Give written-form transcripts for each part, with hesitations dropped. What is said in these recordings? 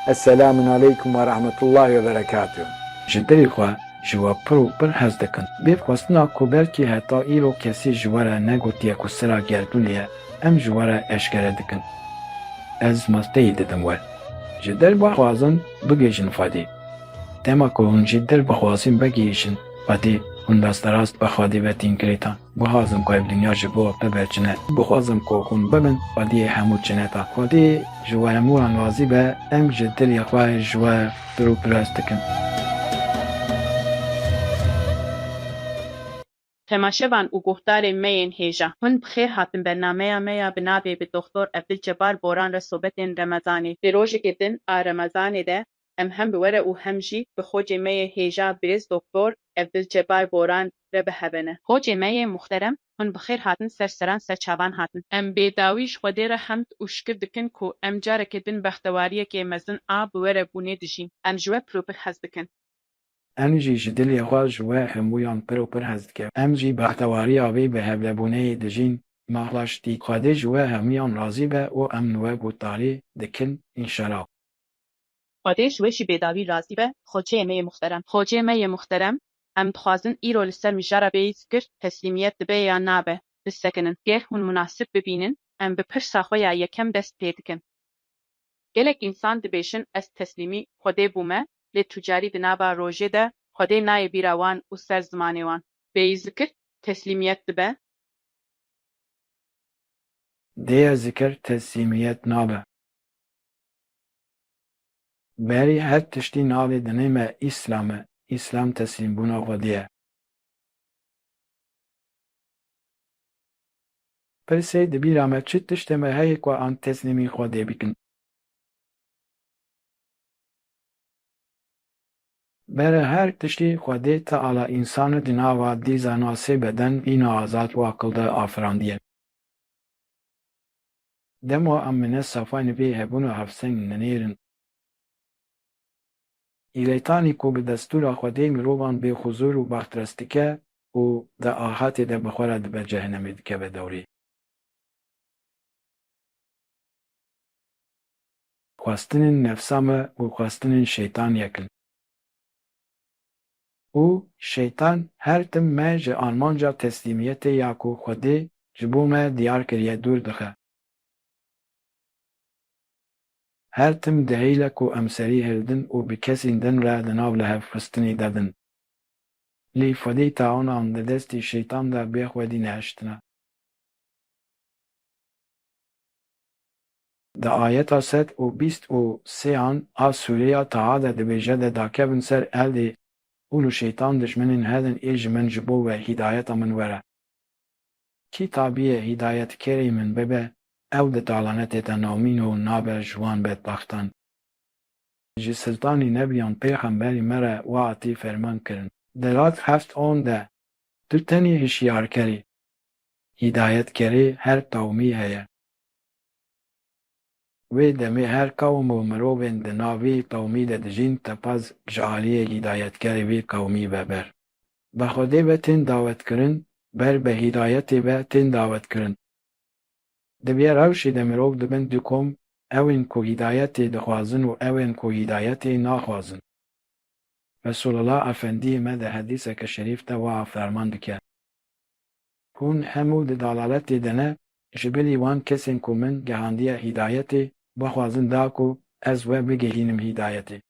Esselamun aleyküm ve rahmetullahi ve berekatuhu. Ji derê xwe ji we pir û pir hez dikin. Bê xwestina ku belkî heta îro kesî ji we re negotiye ku sira gerdûnê ye, em ji we re eşkere dikin. Ez masteyê didim we. Ji derve xwazin bigêjin Xwedê. Dema ku hûn jî derbixwazin vegihîşin Xwedê, hûn desterast bi Xwedê ve tînkirêtan. Bixwazim ku ev dinya ji bo we biberçine. Bixwazim ku hûn bibin Xwediyê hemû çineta. Xwedê ji we hemûyan razî be, em ji dilê xwe ji we pir û pir hez dikin. Temaşevan û guhdarên me yên hêja, hûn bi xêr hatin bernameya me ya bi navê bi Dr. Evdilcebar Boran re sobetên Remezanê. Di rojekê din a Remezanê de em hem bi we re û hem jî bi xocê me yê hêja Birêz Dr. Evdilcebar Boran re bihevene. Xocê me yê muxterem, hûn bi xêr hatin serseran serçavan hatin. Em bêdawî ji Xwedê re hemd û şikir dikin ku em carekê din bextewariyekê mezin a bi we re bûnê dijîn. Em ji we pir û pir hez dikin. Em jî ji dilê xwe ji we hemûyan pir û pir hez dikin. Em jî bextewariya wê bi hevlebûneyê dijîn. Maxlaştî Xwedê ji we hemûyan razî be û em li we guhdarî dikin înşallah. Xwedê ji we jî bêdawî razî be, xoceyê me yê muxterem. Xocê me yê muxterem, em dixwazin îro li ser mijara bêyî zikir teslîmiyet dibe ya nabe, bisekinin. Gêr hûn münasib bibînin, em bi pirsa xwe ya yekem dest pê dikin. Gelek însan dibêjin ez teslîmî Xwedê bûme, lê tucarî di nava rojê de Xwedê nayê bîra wan û ser zimanê wan. Bêyî zikir teslîmiyet dibe. Dêya zikir teslîmiyet nabe. Berî her tiştî navê dinê me îslam e. Îslam teslîmbûna Xwedê ye. Pirsê di bîra me çi tiştê me heye ku an teslîmî Xwedê bikin? Bere her tiştî Xwedê Teala însanê di nava dîzana sê beden îna azad û aqil de afirandiye. Dema em mine safayên vê hebûna hevseng nenêrin. Îlêtanî ku bi destûra Xwedê mirovan bêxuzur û baxtrast dike û di ahatê de bi xwe re dibe cehennemê dikeve dewrê. Xwestinên nefsa me û xwestinên şeytan yekin. û şeytan her tim me ji armanca teslîmiyetê ya ku Xwedê ji bo me diyar kiriye dûr dixe. Her tim dihêle ku em serî hildin û bi kesên din re di nav lihevxistinê de din. Lê Xwedê tawanan di destê şeytan de bê Xwedî nehiştine. Di ayeta sed û bîst û sêyan a sûreya Taha de dibêje de dakevin ser eldê û şeytan dijminên hedin ê ji min ji bo we hîdayeta min were. Kî tabiye hîdayetkerê min bibe, ew di talanetê de namîn û nabe ji wan bedbaxtan. Ji siltanê nebiyan pêxemberê me re wehatî ferman kirin. Di lat heft on de tu tenê hişyarkerî, hîdayetkerê her qewmî heye. Wê demê her qewm û mirovên di nav vê qewmî de dijîn tepez ji aliyê hîdayetkerê vê qewmî veber. Bi Xwedê ve tên dawetkirin, ber bi hîdayetê ve tên dawetkirin. Di vê rewşê de mirov dibin du kom, ewên ku hîdayetê dixwazin û ewên ku hîdayetê naxwazin. Resulullah Efendiyê me di hedîseke şerîf de wiha ferman dike. Hûn hemû di dalaletê de ne, ji bilî wan kesên ku min gihandiye hîdayetê, bixwazin da ku ez we bigihînim hîdayetê.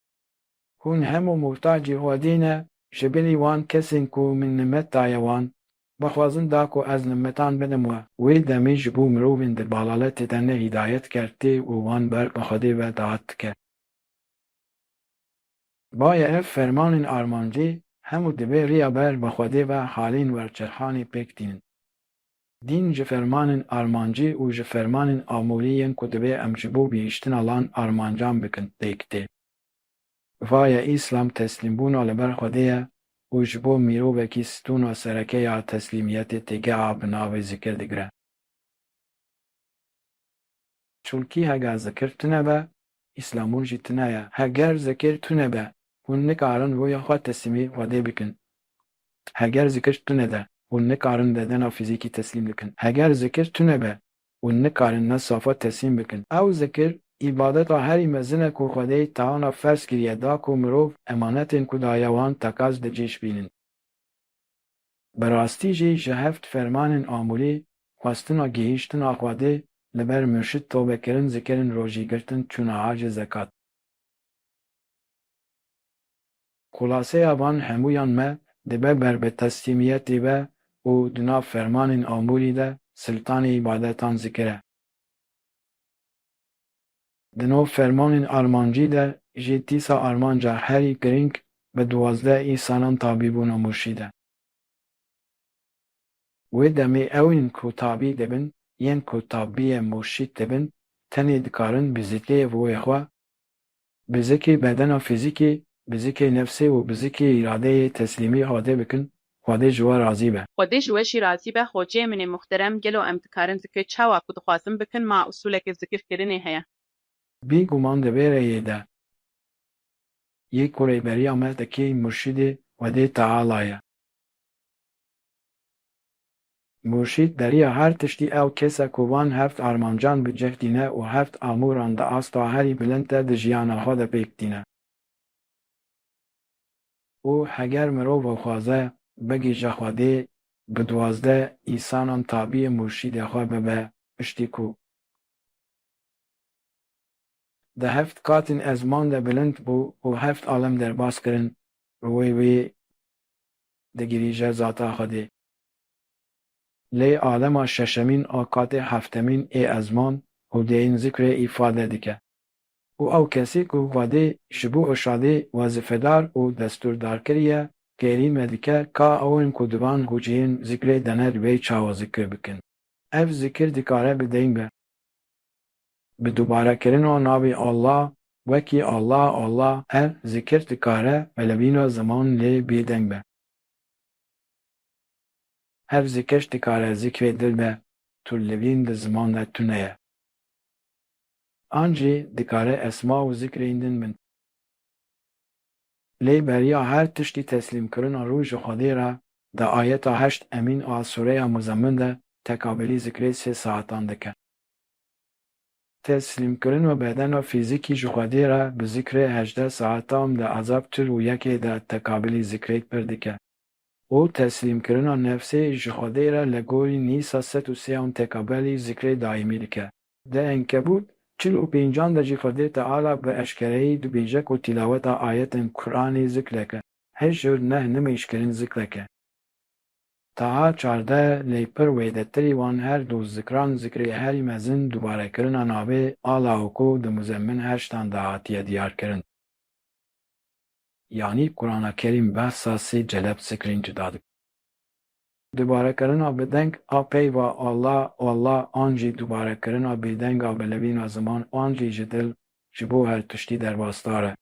Hûn hemû muhtacê Xwedê ne, ji bilî wan kesên ku min nimet daye wan, bixwazin da ku ez nimetan bidim we. Wê demê ji bo mirovên di dalaletê de ne hîdayet kertê û wan ber bi Xwedê ve dahat dike. Baye ev fermanên armancî hemû dibe rêya ber bi Xwedê ve halên werçerxanê pêk tînin. Dîn ji fermanên armancî û ji fermanên amûrî yên ku dibe em ji bo bihîştina lan armancan bikin têk tê. Vaye îslam teslîmbûna li ber Xwedê ye û ji bo mirovekî stûna sereke ya teslîmiyetê têgeha bi navê zikir digire. Çûlkî heger zikir tune be, îslamûn jî tune ye. Heger zikir tune be, hûn nikarin rûya xwe teslîmî Xwedê bikin. Heger zikir tune de, hûn nikarin bedena fîzîkî teslîm bikin. Heger zikir tune be, hûn nikarin nesafa teslîm bikin. Ew zikir عبادت هری مزنه کو خدای تانا فرض کریه دا کو مرو امانتین کو دایوان تکاز دجیش بینن. براستی جی جهفت فرمانن آمولی خواستن گهیشتن آخواده لبر مرشد توبه کرن ذکرن روژی گرتن چون عاج زکات. خلاصه آبان همویان ما دبه بر به تسلیمیت و او دنا فرمانن آمولی ده سلطان عبادتان ذکره. دنو فرمانن آرمانجی ده جی تیسا آرمانجا هری گرینگ به 12 ایسانان تابیبون و مرشیده. و دمی اوین کو تابی دبن ین کو تابی مرشید دبن تنی دکارن بزیکی وی خوا بزیکی بدن و فیزیکی بزیکی نفسی و بزیکی اراده تسلیمی حاده بکن خواده جوا راضی به. خودی جوشی راضی به خوجه من محترم گلو امتکارن ذکر چاوا کود خواستم بکن ما اصولک ذکر کرنه هیا. بی گمان دبیره یده یک کوری بری آمد که مرشید وده تعالیه. مرشید دری هر تشتی او کسا کوان هفت آرمانجان بجه دینه و هفت آموران ده آستا هری بلند ده جیانه ها ده پیک دینه. او هگر مرو و خوازه بگی جخواده به 12 ایسانان تابی مرشید خواه به اشتی کو. ده هفت کاتن ازمان ده بلند بو و هفت عالم در باز کرن روی وی ده گریجه ذاتا خوده. لی آدم ششمین آکات هفتمین ای ازمان و ده این ذکر ifade دکه. او کسی که واده شبو و شاده وظیفه‌دار و دستوردار کریه گرین مدیکه که اون کدوان گوچین ذکر دنر وی چاو ذکر بکن. اف ذکر دکاره بدین به دوباره کردن و نابی الله وکی الله اف ذکر دکاره ولبین و زمان لی بیدن به. اف ذکرش دکاره ذکر دل به طولوین ده زمان ده تونه. آنجی دکاره اسما و ذکر ایندن بند. لی بریا هر تشتی تسلیم کردن روش خودی را ده آیت 8 امین و سوره مزمن ده تکابلی ذکر 3 ساعتان دکه. تسلیم کردن و بدن و فیزیکی جخودی را به ذکر 18 ساعتان ده عذاب تر و یکی ده تکابلی ذکریت بردکه. او تسلیم کردن و نفسی جخودی را لگوری نیسا 3 تکابلی ذکر دائمی دکه. ده انکبود 45 ده جخودی تعالی به اشکرهی دو بیجک و تلاوت آیت قرآنی ذکرکه. هجر نه نمیش کردن ذکرکه. تا 14 لیپر ویده تری وان هر دو ذکران ذکری هری مزن دوباره کرن ناوه آلا وکو ده مزمن هشتان ده آتیه دیار کرن. یعنی قرآن کریم بحثاسی جلب ذکرین جداد. دوباره کرن بدنگ آپی و الله آنجی دوباره کرن بدنگ بلبین و زمان آنجی جدل جبو هر تشتی در باستاره.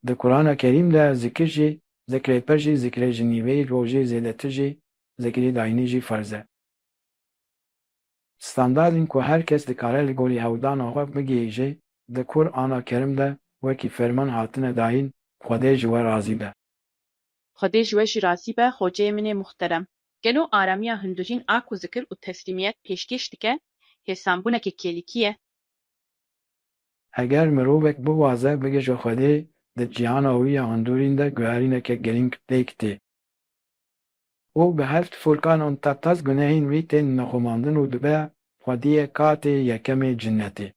ده قرآن کریم ده ذکر جی ذکر پرجی ذکر جنیوی روژه زیدتر جی ذکر داینی جی فرزه. ستاندارد این که هر کس دکاره لگولی هودان آقا بگیجه ده قرآن کریم ده وکی فرمان حاطن داین خوده جوه رازی به. خودی جوشی راضی به خوجه من محترم. گلو آرامیا هندوجین آکو ذکر و تسلیمیت پیشکش دکه حسابونه که کلیکیه. اگر مروبک بوازه بگه جو خوده ده جیان آوی هندورین ده گوهرینه که گرینگ دیکته. او به هفت فرقان اون تبتاز گناهین ویتین نخوماندن و دبه خودی کات یکم جنتی.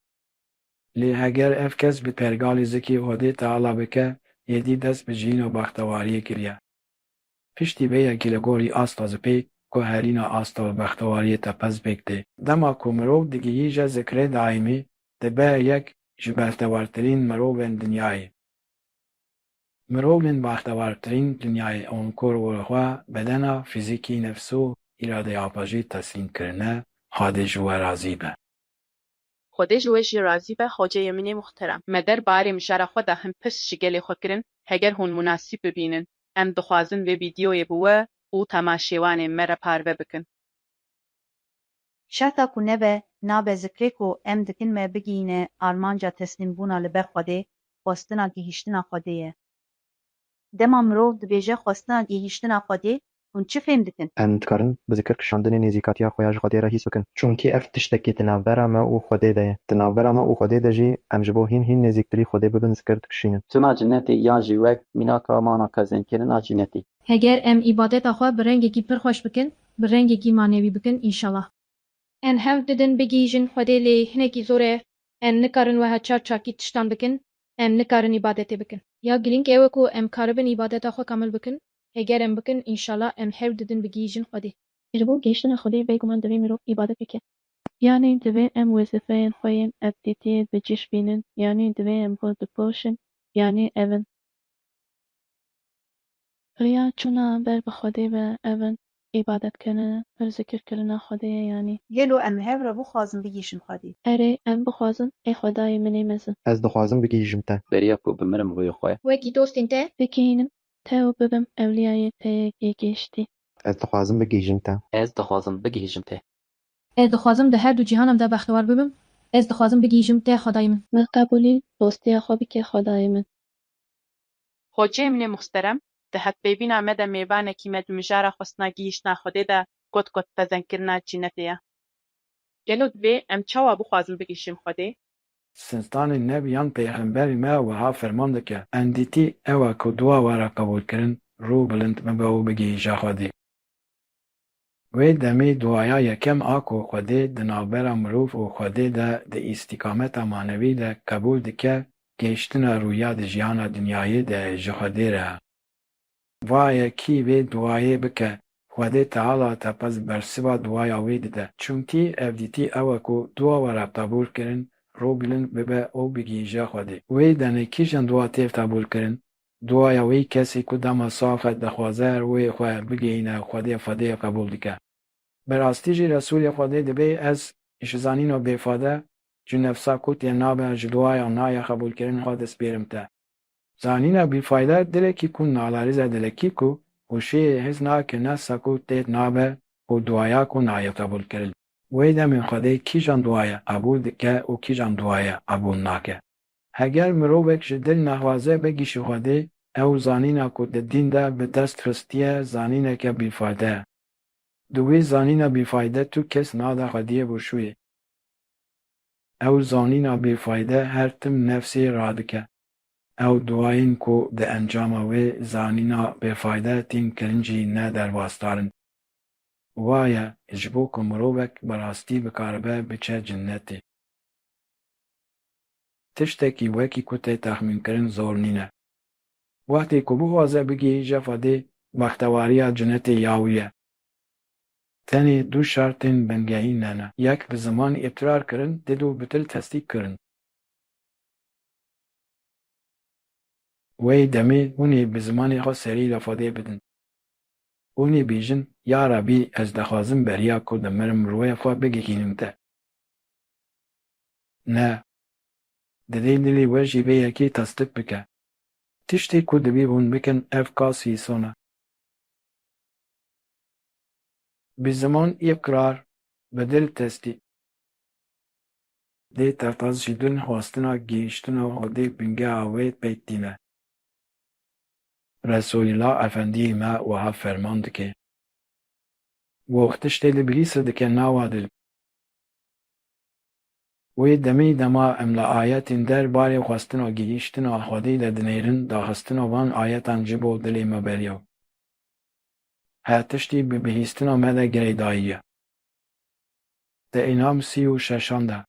لی اگر اف کس به پرگالی زکی خوده تعالی بکه یدی دست به جین و بختواری کریه. پشتی به یکی لگوری آستاز پی که هرین آستا و بختواری تپز بکته. دما که مرو دیگه ییجا ذکر دائمی دبه یک جبهتوارترین مروبن دنیای. مروبن بختوارترین دنیای اونکور ورخوا بدن فیزیکی نفسو اراده آپاجی تسلیم کرنه حاده جوه رازی به. خودی جوشی راضی به خوجه من محترم. مدر باری مشاره خود هم پس شگل خوکرن هگر هون مناسب ببینن. ام دخوازن و ویدیوی بوه او تماشیوان مره پاروه بکن. شرطا کو نبه نابه ذکری کو ام دکن me bigîne armanca teslimbûna li ber Xwedê xwestina gihîştina Xwedê ye. Dema mirov dibêje xwestina gihîştina Xwedê hûn çi fêm dikin? Em dikarin bi zikir kişandinê nêzîkatiya xwe ya ji Xwedê re hîs bikin. Çunkî ev tiştekî di navbera me û Xwedê de ye. Di navbera me û Xwedê de jî em ji bo hîn nêzîktirî Xwedê bibin zikir dikişînin. Tuna cinnetê yan jî wek mînaka mana qezînkirina cinnetî. Heger em îbadeta xwe bi rengekî pir xweş bikin, bi rengekî manevî bikin înşallah. En hev didin bigîjin Xwedê lê hinekî zor e, em nikarin wiha çarçakî tiştan bikin, em nikarin îbadetê bikin. Ya girîng ew e ku em karibin îbadeta xwe kamil bikin, heger em bikin înşallah em hev didin bigîjin Xwedê. Ji bo gêştina Xwedê bêguman divê mirov îbadet bike. Yanî divê em wezîfeyên xwe yên evdîtiyê bi cîş bînin, yanî divê em xwe dipoşin, yanî evin. Riya çûna ber bi Xwedê ve evin îbadetkirina, pir zikirkirina Xwedê ye yanî. Gelo em hev re bixwazin bigîşin Xwedê. Erê em bixwazin, ê Xwedayê min ê mezin. Ez dixwazim bigîjim te. Beriya ku bimirim rûyê xwe. Wekî dostên te, Bigihînim, te û bibim ewliyayê te yê gêştî. Ez dixwazim bigîjim te. Ez dixwazim bigihîjim te. ez dixwazim di her du cîhanam de bextewar bibim, ez dixwazim bigîjim te Xwedayê min. Me qebûlî dostiya xwe bike Xwedayê min. Xwecê min ê muxterem, di hevpêvîna me de mêvanekî me di mijara xwestina gihîştina Xwedê de got fezenkirina cînetê ye. Gelo divê em çawa bixwazin bigîşin Xwedê? Sinstanên nev yan pêxemberê me wiha ferman dike endîtî ew e ku dua were qebûlkirin rû bilind bibe û bigihîşe Xwedê. Wê demê duaya yekem a ku Xwedê di navbera mirov û Xwedê de di îstîkameta manevî de qebûl dike gêştina rûya di jiyana dinyayê de ji Xwedê re. Vayekî vê duayê bike Xwedê Teala tepez bersiva duaya wê dide. Çunkî evdîtî ew e ku dua were qebûl kirin rû bilind bibe û bigihîje Xwedê. Wê denê kîjan dua têv qebûl kirin? Duaya wê kesî ku dema saf e dixwaze wê xwe bigihîne Xwedê qebûl dike. Bi rastî jî Resûlê Xwedê dibe ez ji zanîna bêfade ji nefsa ku tê nabe ji duaya nayê qebûlkirin xwe destpêrim te. Zanîna bîfayde dilekî ku nalerîz e dilekî ku wişeyê hêz nake nefsa ku tê nabe û duaya ku nayê qebûlkirin. Wê demê Xwedê kîjan duaya qebûl dike û kîjan duaya qebûl nake. Heger mirovek ji dil nexwaze bigîşî Xwedê ew zanîna ku di dîn de bi dest xistiye zanîneke bîfayde ye. Di wê zanîna bîfayde tu kes nade Xwediyê bûşûyê. Ew zanîna bêfayde her tim nefsê radike. Ew duayên ku di encama wê zanîna bêfayde tên kirin jî ne derwazdarin. Waye ji bo ku mirovek bi rastî bikaribe biçe cinnetê. Tiştekî wekî ku tê texmînkirin zor nîne. Wextê ku bixwaze bigihîje Xwedê bextewariya cinnetê ya wî ye. Tenê du şertên bingehîn hene. Yek bi zimanî îqrar kirin, did û bi dil tesdîk kirin. Wê demê hûn ê bi zimanê xwe serî li Xwedê bidin. Hûn ê bêjin, ya Rebbî ez dixwazim beriya ku dimirim rûyê xwe bigihînim te. Ne. Divê dilê we jî vê yekê tasdik bike. Tiştê ku divê hûn bikin ev qas hîson e. Bi ziman îqrar, bi dil tesdîk. Dê tevtaz ji din xwastina gihîştina Xwedê bingeha wê peyk tîne. Resulullah Efendiyê me wiha ferman dike. Gox tiştê li bilîsir dike nawa dil. Wê demê dema em li ayetên der barê xwastina gihîştina Xwedê de dinêrin daxistina van ayetan ji bo dilê me beriya. He tiştî bi bihîstina me de girêdayî ye. Di Înam 36 de.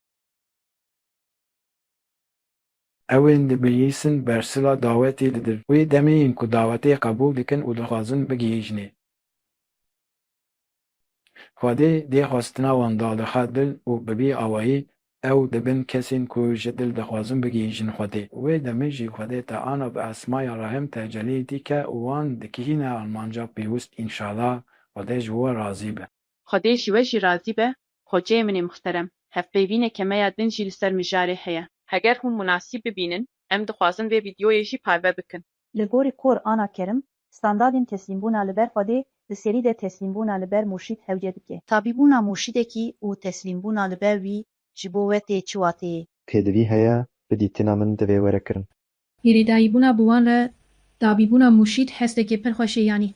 Ewên dibihîsin bersila dawetê didir. Wê demê yên ku dawetê qebûl dikin û dixwazin bigihîjinê. Xwedê dê xwastina wan dadixe dil û bi vî awayî ew dibin kesên ku ji dil dixwazin bigihîjin Xwedê. Wê demê jî Xwedê Teala bi esmaya rahim tecellî dike û wan dikihîne armanca pêwîst înşallah Xwedê ji we razî be. Xwedê ji we jî razî be. Xwecê min ê muxterem, hevpêvîneke me ya din jî li ser mijarê heye. Heger hûn munasîb bibînin, em dixwazin vê vîdyoyê jî payve bikin. Li gorî Kur'ana Kerim, standardên teslîmbûna li ber Xwedê li serî de teslîmbûna li ber murşîd hewce dike. Tabîbûna murşîdekî û teslîmbûna li ber wî ji bo we tê çi watê ye? Pêdivî heye, bi dîtina min divê were kirin. Êrîdayîbûna bi wan re dabîbûna mûşîd hestekê pir xweş e yanî.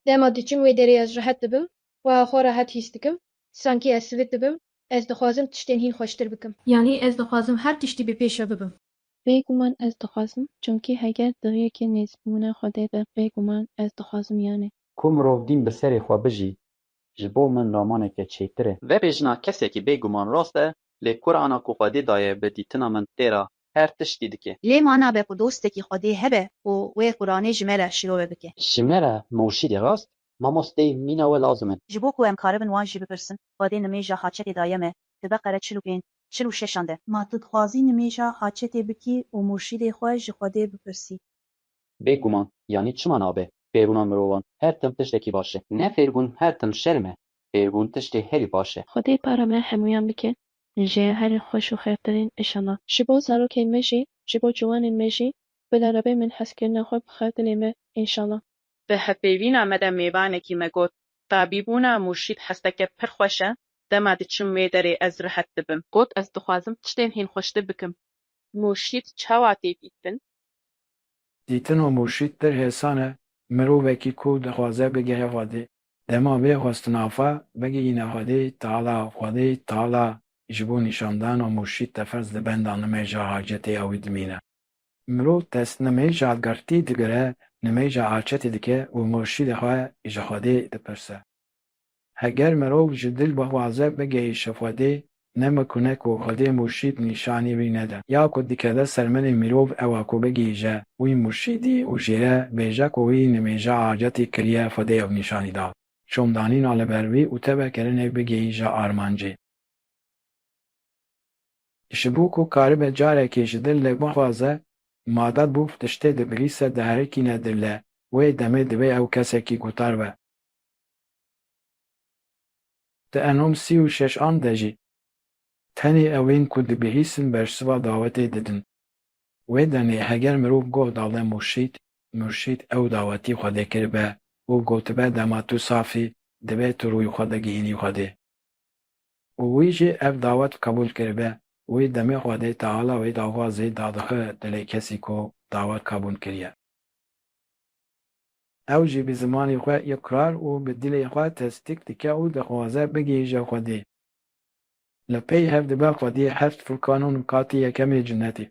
Dema diçim wê derê ez rahat dibim, wiha xwe rahat hîs dikim, sankî ez sivit dibim, ez dixwazim tiştên hîn xweştir bikim. Yanî ez dixwazim her tiştî bi pêşe bibim. Bêguman ez dixwazim, çunkî heger dihiyekê nêzîbûna Xwedê de bêguman ez dixwazim yanê. Ku mirov dîn bi serê xwe bijî, ji bo min ramaneke çêtir e. Vebêjina kesekî bêguman rast e, lê Qur'ana ku Xwedê daye bi dîtina min tê ra her tiştî dike. Lê mana be ku dostekî Xwedê hebe û wê Qur'anê ji me re şîrove bike. Ji me re mûşîdê rast, mamosteyê mîna we lazim e. Ji bo ku em karibin wan jî bipirsin, Xwedê nimêja haçetê daye me, di Beqere 45, 46 de. Ma tu dixwazî nimêja haçetê bikî û murşîdê xwe ji Xwedê bipirsî. Bêguman yanî çima nabe fêrbûna mirovan her tim tiştekî baş e. Ne fêrbûn her tim şerm e. Fêrbûn tiştê herî baş e. Xwedê para me hemûyan bike, jê herî xweş û xêrtirîn inşallah. Ji bo zarokên me jî, ji bo ciwanên me jî, bi lerabê min hezkirina xwe bixwe dilê me inşallah. Bi hevpêvîna me de mêvanekî me got, tabîbûna mûşîd hesteke pir xweş e, dema diçim wê derê ez rihet dibim. Got ez dixwazim tiştên hîn xweştir bikim. Mûşîd çawa tê dîtin? Dîtin û mûşîd tir hêsan e, mirovekî ku dixwaze bigehe Xwedê, dema vê xwestinafa bigihîne Xwedê Teala. Xwedê Teala ji bo nîşandana mûşîd te ferz di benda nimêja hacetê ew dimîne. Mirov dest nimêja girtî digire, nimêja haçetê dike û murşîdê xwe ji Xwedê dipirse. Heger mirov ji dil bixwaze bigihîşe Xwedê, nemikune ku Xwedê murşîd nîşanî wî nede. Ya ku dikeve ser milê mirov ew ku bigihîje wî murşîdî û jêre bêje ku wî nimêja hacetê kiriye Xwedê ew nîşanî da. Şomdanîna li ber wî û tevekirinê bigihîje armancê. Ji bo ku karibe carekê ji dil lê bixwaze, madad bû tiştê dibihîse diherikîne dille, wê demê divê ew kesekî gutar be. Di enom 36 an de jî, tenê ewên ku dibihîsin bersiva dawetê didin. Wê demê heger mirov goh dale murşîd, murşîd ew dawetî Xwedê kiribe û gotibe dema tu safî, divê tu rûyê xwe de gihînî Xwedê. û wî jî ev dawet qebûl kiribe, wê demê Xwedê Teala wê dawazê dadixe dilê kesî ku dawet qebûl kiriye. Ew jî bi zimanê xwe îqrar û bi dilê xwe tesdîk dike û dixwaze bigihîje Xwedê. Li pey hev dibe Xwedê heft furkan û nikatê yekemê cinnetê.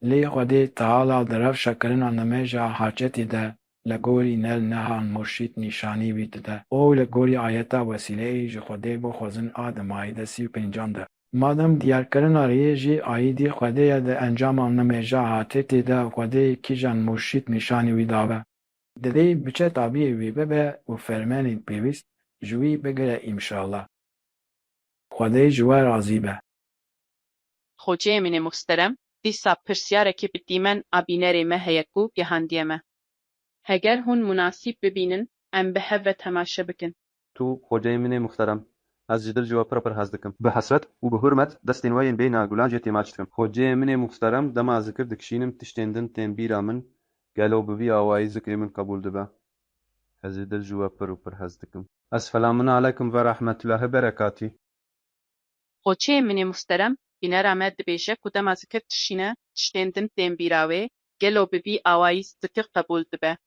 Lê Xwedê Teala di rewşa kirina nimêja haçetê de li gorî nel nehan murşîd nîşanî wî dide û li gorî ayeta wesileyê ji Xwedê bixwazin a di Maîde 35 de. Madem diyarkirina rêyê jî aîdî Xwedê ye di encama nimêja haçetê de Xwedê kîjan murşîd nîşanî wî dabe. Divê biçe tabiyê wî bibe û fermanên pêwîst ji wî bigire înşallah. Xwedê ji we razî be. Xoceyê min ê muhterem, dîsa pirsiyarekî bi dîmen a bînerê me heye ku gihandiye me. Heger hûn munasîb bibînin, em bi hev ve temaşe bikin. Tu xoceyê min ê muhterem, ez ji dil ji we pir hez dikim. Bi hesret û bi hurmet destên we yên bêhna gulancê têmaç dikim. Xoceyê min ê muhterem, dema zikir dikişînim tiştên din tên bîra min, gelo bi vî awayî zikrê min qebûl dibe. Ez ê dil ji we pir û pir hez dikim. Esselamûn aleykum ve rahmetûllahî berekatî. Xoceyê min ê muhterem, bînera me dibêje ku dema zikir tişîne tiştên din tên bîra wê, gelo bi vî awayî zikir qebûl dibe.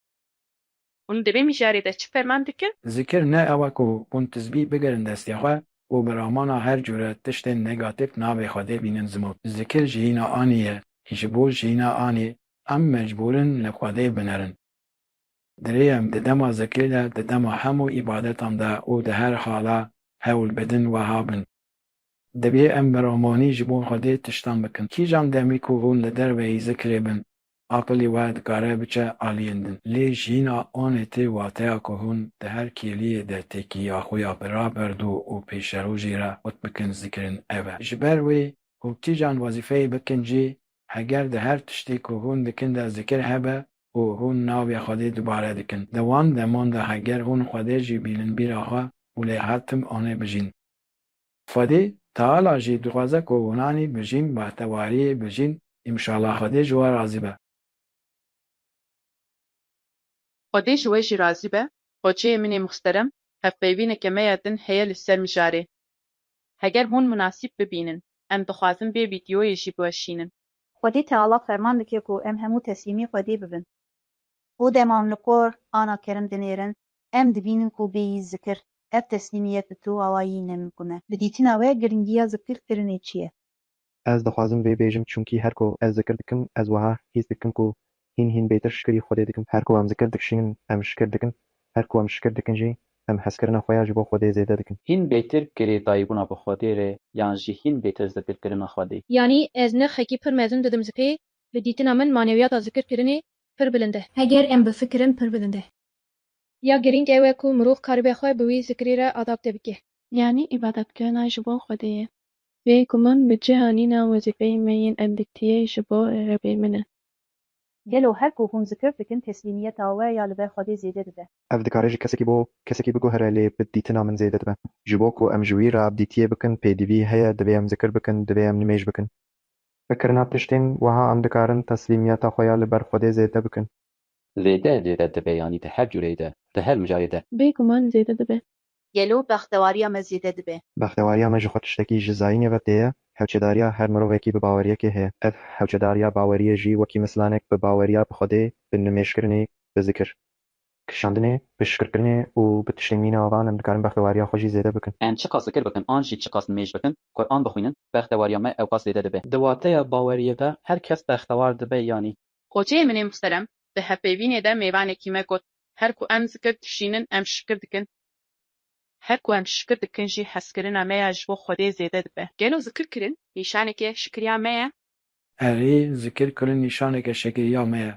Hûn divê mijarê de çi ferman dikin? Zikir ne ew ku hûn tizbî bigirin destê xwe û bi ramana her cure tiştên negatif navê Xwedê bînin zimot. Zikir ji hîna anî ye, ji bo ji hîna anî em mecbûrin li Xwedê binerin. Dirê em di dema zikirê de di dema hemû îbadetan de û di her hala hewl bidin wiha bin. Divê em bi ramanî ji bo Xwedê tiştan bikin. Kîjan demî ku hûn li derveyî zikirê bin, aqilî we dikare biçe aliyên din. Lê ji hîna anê tê wateya ku hûn di her kêliyê de têkîya xwe ya biraberdû û pêşerojî re xwet bikin zikirin ev e. Ji ber wê û kîjan wezîfeyê bikin jî, heger di her tiştê ku hûn dikin de zikir hebe û hûn navê Xwedê dubare dikin. Di wan deman de heger hûn Xwedê jî bînin bîra xwe û lê hetim anê bijîn. Xwedê Teala jî dixwaze ku hûnanî bijîn bahtewariyê bijîn, înşallah Xwedê ji we razî be. Xwedê ji we jî razî be, xoceyê min ê muhterem, hevpeyvîneke me ya din heye li ser mijarê. Heger hûn munasîb bibînin, em dixwazin vê vîdyoyê jî biweşînin. Xwedê Teala ferman dike ku em hemû teslîmî Xwedê bibin. û deman li Qur'ana Kerîm dinêrin, em dibînin ku bêyî zikir ev teslîmiyet bi to awayî nemikune. Li dîtina we giringiya zikirkirinê çi ye? Ez dixwazim vê bêjim çûnkî her ku ez zikir dikim ez wiha hîs dikim ku hîn bêtir şikirî Xwedê dikim. Her ku em zikir dikişînin em şikir dikin. Her ku em şikir dikin jî em hezkirina xwe ya ji bo Xwedê zêde dikin. Hîn bêtir girêdayîbûna bi Xwedê re yan jî hîn bêtir zikirkirina Xwedê. Yani ez nexekî pir mezin didim zikê, li dîtina min maneviyata zikirkirinê pir bilind e. Heger em bi fikirin pir bilind e. Ya girîng ew e ku mirov karibe xwe bi wî zikirê re adapte bike. Yani îbadetkirina ji bo Xwedê ye. Bê guman bi cîhanîna wezîfeyên me yên em diktiyê ji bo rebê min e. Gelo her ku hûn zikir dikin teslîmiyeta we ya li ber Xwedê zêde dibe. Ev dikare ji kesekî biguhere lê bi dîtina min zêde dibe. Ji bo ku em ji wî re abdîtiyê bikin pêdivî heye divê em zikir bikin divê em nimêj bikin. Fikirina tiştên wiha em dikarin teslîmiyeta xwe ya li ber Xwedê zêde bikin. Zêde dibe yanî di her cûreyê de, di her mijayê de. Bê guman zêde dibe. Gelo bextewariya me zêde dibe. Bextewariya me ji xwe tiştekî ji zayînê ve tê ye, hewçedariya her mirovekî bi baweriyekê heye. Ev hewçedariya baweriyê jî wekî mislanek bi baweriya bi Xwedê, bi nimêjkirinê, bi zikir, kişandinê, bi şikirkirinê û bi tiştên mîna avan em dikarin bextewariya xwe jî zêde bikin. Em çi qas zikir bikin, an jî çi qas nimêj bikin, Qur'an bixwînin, bextewariya me ew qas zêde dibe. Di wateya baweriyê de her kes bextewar dibe yanî. Xoceyê min ê muhterem, di hevpêvînê de mêvanekî me got, her ku em zikir dişînin em şikir dikin. Her ku em şikir dikin jî hezkirina me ya ji bo Xwedê zêde dibe. Gelo zikirkirin nîşaneke şikiriya me ye? Erê zikirkirin nîşaneke şekeriya me ye.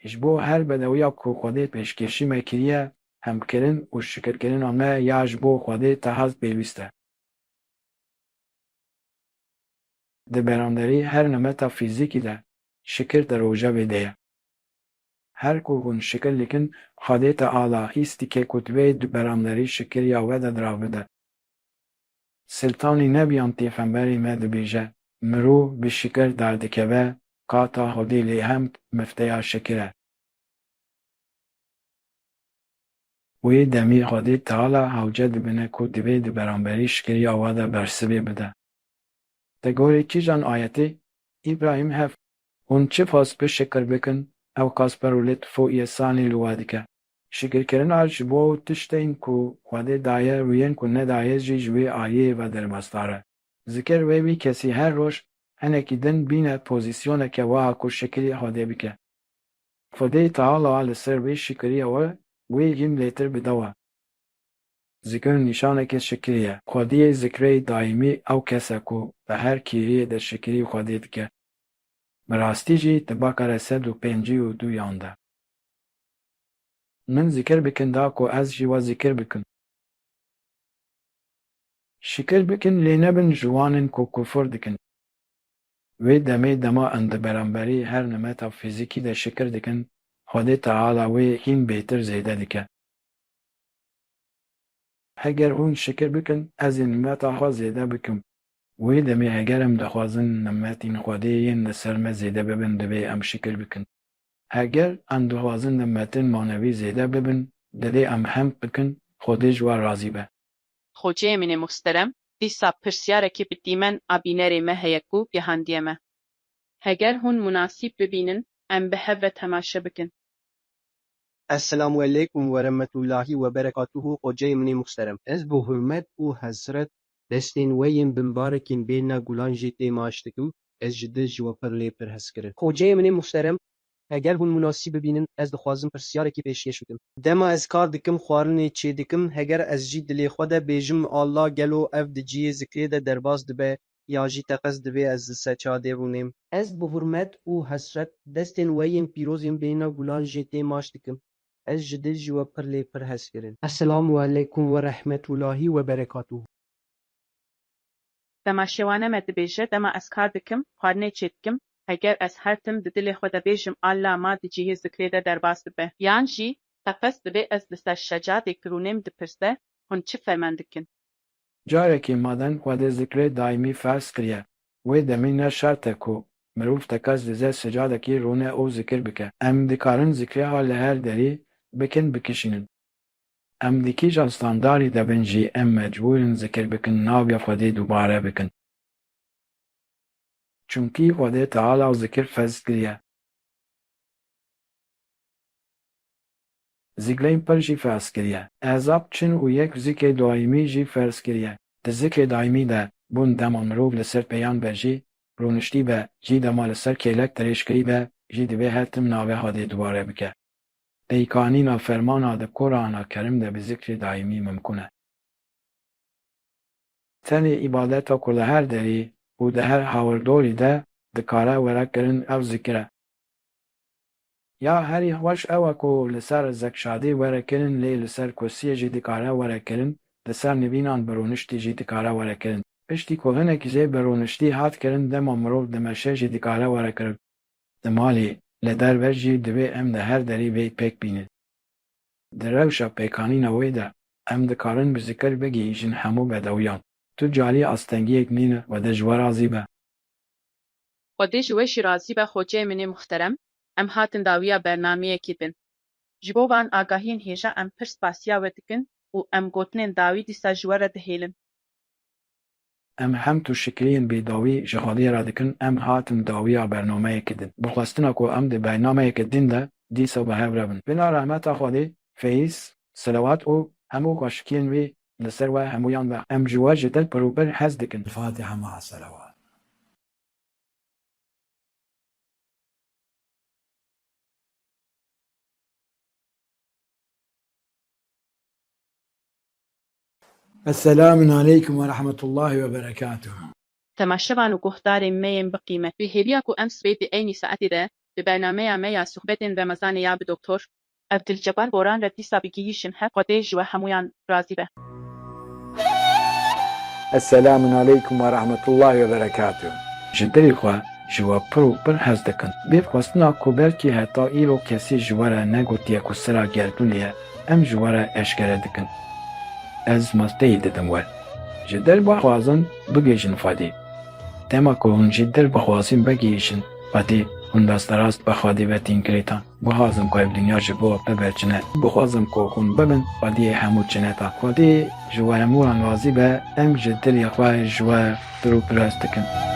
Ji bo her bedewiya ku Xwedê pêşkêşî me kiriye, hemkirin û şikirkirina me ya ji bo Xwedê tehez pêwîst e. Di beramderî her nemeta fîzîkî de şikir di rojevê de ye. Her ku hûn şikir dikin, Xwedê Teala hîs dike ku divê di beramderî şikiriya we de dirav bide. Siltanî nebiyan pêxemberê me dibêje, mirov bi şikir derdikeve, qata Xwedê lê hem mifteya şikir e. Wê demî Xwedê Teala hewce dibine ku divê di beramberî şikiriya we de bersivê bide. Te gorî kîjan ayetê? İbrahîm hev. Hûn çi fas bi şikir bikin, ew qas ber û lîtf û îsanî li we dike. Şikirkirina ji bo tiştên ku Xwedê daye û yên ku nedaye jî ji wê ayê ve dermeztar e. Zikir wê wî kesî her roj hinekî din bîne pozîsyoneke wiha ku şikirî Xwedê bike. Xwedê Teala li ser vê şikiriya we, wê hîn lêtir bide we. Zikir nîşaneke şikirî ye. Xwediyê zikirê daîmî ew kes e ku bi her kêriyê de şikirî Xwedê dike. Bi rastî jî di Bekare sed û pêncî û duyan de. Min zikir bikin da ku ez jî we zikir bikim. Şikir bikin lê nebin ji wanin ku kufur dikin. Wê demê dema em di beramberî her nemeta fîzîkî de şikir dikin, Xwedê Teala wê hîn bêtir zêde dike. Heger hûn şikir bikin, ez ê nimeta xwe zêde bikim. Wê demê heger em dixwazin nimetên Xwedê yên li ser me zêde bibin divê em şikir bikin. Heger em dixwazin nimetên manevî zêde bibin, divê em hem bikin, Xwedê ji we razî be. Xoceyê min ê muhterem, dîsa pirsyarekî bi dîmen a bînerê me heye ku gihandiye me. Heger hûn munasîb bibînin, em bi hev ve temaşe bikin. Esselamu aleykum ve rahmetullahi ve berekatuhu Xoceyê min ê muhterem. Ez bi hurmet û hezret destên we yên bimbarekîn bêhna gulan jê tê maaş dikim, ez ji dil ji we pir lê pir hez kirin. Xoceyê min ê muhterem, heger hûn munasîb bibînin, ez dixwazim pirsyarekî pêşkêş bikim. Dema ez kar dikim, xwarinê çê dikim, heger ez jî dilê xwe de bêjim Allah gelo ev di cihê zikrê de derbas dibe, ya jî teqez divê ez li ser çadê rûnêm. Ez bi hurmet û hesret destên we yên pîroz yên bêhna gulan jê tê maaş dikim. Ez ji dil ji we pir lê pir hez kirin. Esselamu aleykum ve rahmetullahi ve berekatuhu. Temaşewane me dibêje, dema ez kar dikim, xwarinê çê dikim, heger ez her tim di dilê xwe de bêjim Allah ma di cihê zikrê de derbas dibe. Yan jî teqez divê ez li ser şecadê kirûnêm dipirse, hûn çi ferman dikin? Carekî maden Xwedê zikrê daîmî ferz kiriye. Wê demê ne şert e ku mirov tekez li zer secadekî rûne û zikir bike. Em dikarin zikriya li her derî bikin bikişînin. Em di kîjan standarî de bin jî em mecbûrin zikir bikin naviya Xwedê dubare bikin. Çunkî Xwedê Teala zikir ferz kiriye. Zikleyên pir jî ferz kiriye. Ezab çin û yek zikê daîmî jî ferz kiriye. Di zikê daîmî de bûn dema mirov li ser peyan be jî rûniştî be jî dema li ser kêlek dirêjkirî be jî divê hetim navê Xwedê dubare bike. Peykanîna fermana di Qur'ana Kerîm de bi zikrê daîmî mimkûn e. Tenê îbadeta ku li her derî û di her hawirdorî de dikare werekirin ev zikir e. Ya herî xweş ew e ku li ser zekşadî werekirin lê li ser kursiyê jî dikare werekirin, li ser nivînan bi rûniştî jî dikare werekirin. Piştî ku hinekî jê bi rûniştî hat kirin dema mirov di meşe jî dikare werekirin. Di malê li derve jî divê em di her derî vê pêk bînin. Di rewşa pêkanîna wê de em dikarin bi zikir bigihîjin hemû bedewiyan. Tu carî astengiyek nîne ve de ji we razî be. Xwedê ji we jî razî be xoceyê min ê muhterem, em hatin dawiya bernameyekê bin. Ji bo van agahiyên hêja em pir spasiya we dikin û em gotinên dawî dîsa ji we re dihêlin. Em hem tu şikriyên bêdawî ji Xwedê re dikin em hatin dawiya bernameyekê din. Bi xwestina ku em di bernameyekê din de dîsa bi hev re bin. Bila rehmeta Xwedê, feyz, selawat û hemû xweşikiyên wê li ser we hemûyan be. Em ji we ji dil pir û pir hez dikin. Fatiha ma'a selawat. Esselamun aleyküm ve rahmetullahi ve berekatuhu. Temaşevan û guhdarên me yên biqîmet. Wî hêliya ku em sibê di eynî saetê de bi bernameya me ya sohbetên Remezanê ya bi Doktor Evdilcebar Boran re dîsa bigihîşin hev. Xwedê ji we hemûyan razî be. Esselamun aleyküm ve rahmetullahi ve berekatuhu. Ji dilê xwe ji we pir û pir hez dikin. Bê xwestina ku belkî heta îro kesî ji we re negotiye ku sira gerdûnê ye, em ji we re eşkere dikin. Ez masteyê didim we. Ji dil bixwazin bigêjin Xwedê. Dema ku hûn ji dil bixwazin bigihîşin Xwedê, hûn desterast bi Xwedê ve tînkirêtan. Bixwazim ku ev dinya ji bo we biberçine. Bixwazim ku hûn bibin Xwediyê hemû çineta. Xwedê ji we hemûyan razî be, em ji dilê xwe ji we pir û pir hez dikin.